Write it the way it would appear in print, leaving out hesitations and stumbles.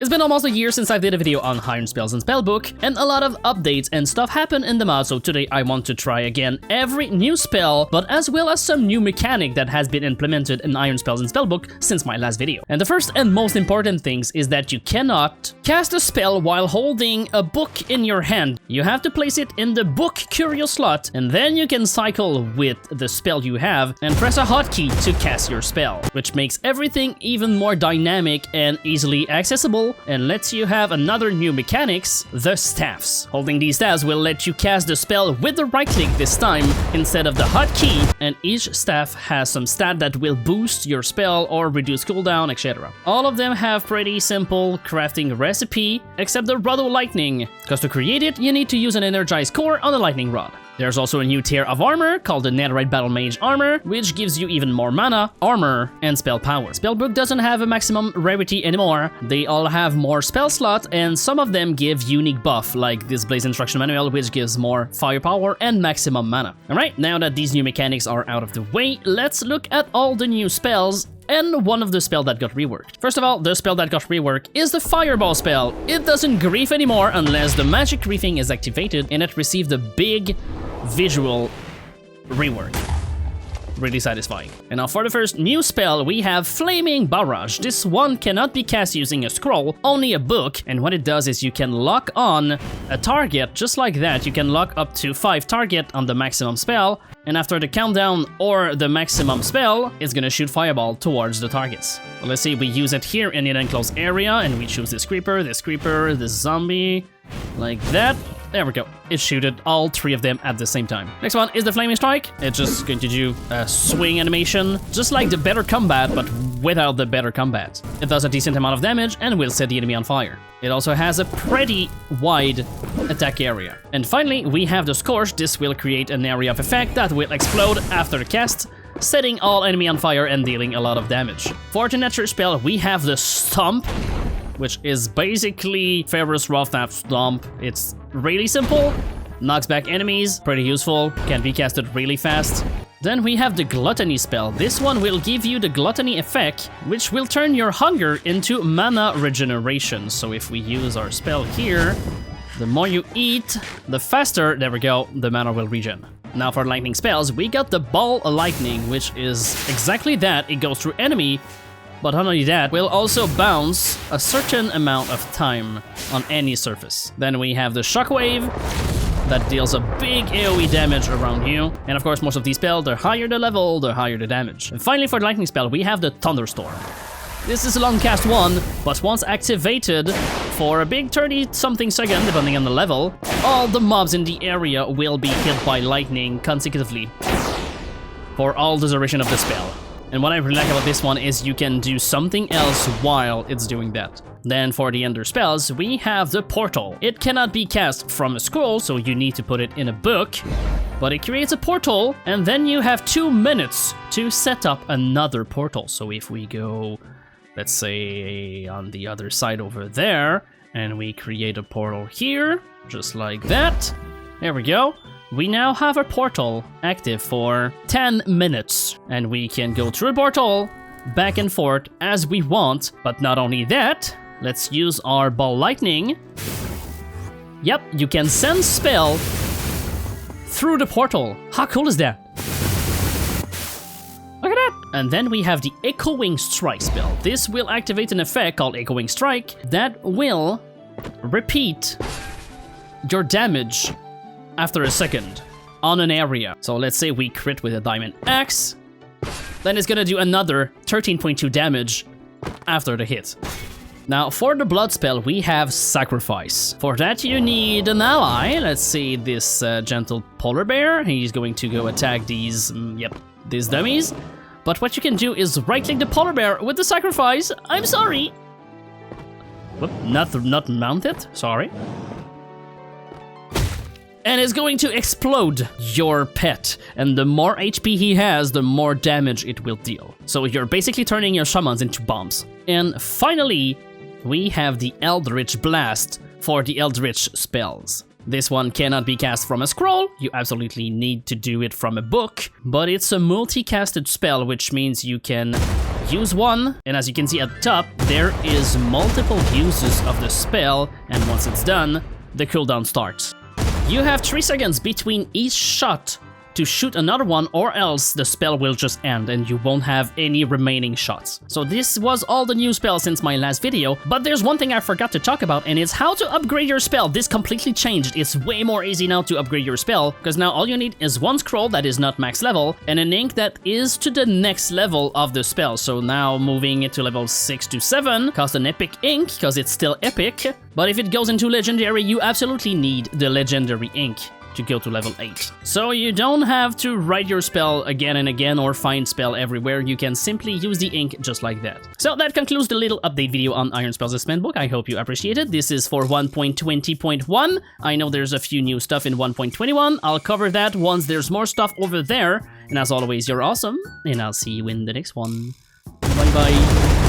It's been almost a year since I did a video on Iron Spells and Spellbook, and a lot of updates and stuff happened in the mod, so today I want to try again every new spell, but as well as some new mechanic that has been implemented in Iron Spells and Spellbook since my last video. And the first and most important things is that you cannot cast a spell while holding a book in your hand. You have to place it in the book Curio slot, and then you can cycle with the spell you have and press a hotkey to cast your spell, which makes everything even more dynamic and easily accessible, and lets you have another new mechanics, the staffs. Holding these staffs will let you cast the spell with the right click this time instead of the hotkey, and each staff has some stat that will boost your spell or reduce cooldown, etc. All of them have pretty simple crafting recipe, except the Rod of Lightning, because to create it you need to use an energized core on the lightning rod. There's also a new tier of armor called the Netherite Battle Mage armor, which gives you even more mana, armor, and spell power. Spellbook doesn't have a maximum rarity anymore. They all have more spell slot, and some of them give unique buff, like this Blaze Instruction Manual, which gives more firepower and maximum mana. Alright, now that these new mechanics are out of the way, let's look at all the new spells and one of the spell that got reworked. First of all, the spell that got reworked is the Fireball spell. It doesn't grief anymore unless the magic griefing is activated, and it received a big visual rework. Really satisfying. And now for the first new spell, we have Flaming Barrage. This one cannot be cast using a scroll, only a book, and what it does is you can lock on a target, just like that. You can lock up to 5 targets on the maximum spell, and after the countdown or the maximum spell, it's gonna shoot fireball towards the targets. Well, let's say we use it here in an enclosed area, and we choose this creeper, this zombie, like that. There we go. It shooted all 3 of them at the same time. Next one is the Flaming Strike. It's just going to do a swing animation, just like the Better Combat, but without the Better Combat. It does a decent amount of damage and will set the enemy on fire. It also has a pretty wide attack area. And finally, we have the Scorch. This will create an area of effect that will explode after the cast, setting all enemy on fire and dealing a lot of damage. For the nature spell, we have the Stomp, which is basically Ferrous Rawstaff Stomp. It's really simple, knocks back enemies, pretty useful, can be casted really fast. Then we have the Gluttony spell. This one will give you the Gluttony effect, which will turn your hunger into mana regeneration. So if we use our spell here, the more you eat, the faster, there we go, the mana will regen. Now for lightning spells, we got the Ball of Lightning, which is exactly that. It goes through enemy, but not only that, will also bounce a certain amount of time on any surface. Then we have the Shockwave, that deals a big AoE damage around you. And of course, most of these spells, the higher the level, the higher the damage. And finally, for the lightning spell, we have the Thunderstorm. This is a long cast one, but once activated for a big 30-something second, depending on the level, all the mobs in the area will be hit by lightning consecutively for all the duration of the spell. And what I really like about this one is you can do something else while it's doing that. Then for the Ender spells, we have the Portal. It cannot be cast from a scroll, so you need to put it in a book, but it creates a portal, and then you have 2 minutes to set up another portal. So if we go, let's say, on the other side over there, and we create a portal here, just like that, there we go. We now have a portal active for 10 minutes, and we can go through a portal back and forth as we want. But not only that, let's use our Ball Lightning. Yep, you can send spell through the portal. How cool is that? Look at that! And then we have the Echoing Strike spell. This will activate an effect called Echoing Strike that will repeat your damage after a second on an area. So let's say we crit with a Diamond Axe, then it's gonna do another 13.2 damage after the hit. Now for the blood spell, we have Sacrifice. For that you need an ally. Let's see this gentle polar bear. He's going to go attack these, these dummies. But what you can do is right click the polar bear with the Sacrifice. I'm sorry. Whoop, not mount it, sorry. And it's going to explode your pet, and the more HP he has, the more damage it will deal. So you're basically turning your shamans into bombs. And finally, we have the Eldrich Blast for the Eldritch spells. This one cannot be cast from a scroll, you absolutely need to do it from a book, but it's a multi-casted spell, which means you can use one, and as you can see at the top, there is multiple uses of the spell, and once it's done, the cooldown starts. You have 3 seconds between each shot to shoot another one, or else the spell will just end and you won't have any remaining shots. So this was all the new spells since my last video, but there's one thing I forgot to talk about, and it's how to upgrade your spell. This completely changed. It's way more easy now to upgrade your spell, because now all you need is one scroll that is not max level, and an ink that is to the next level of the spell. So now moving it to level 6 to 7 costs an epic ink, because it's still epic, but if it goes into legendary, you absolutely need the legendary ink to go to level 8. So you don't have to write your spell again and again or find spell everywhere, you can simply use the ink just like that. So that concludes the little update video on Iron Spells Spellbook. I hope you appreciate it. This is for 1.20.1. I know there's a few new stuff in 1.21. I'll cover that once there's more stuff over there. And as always, you're awesome, and I'll see you in the next one. Bye bye.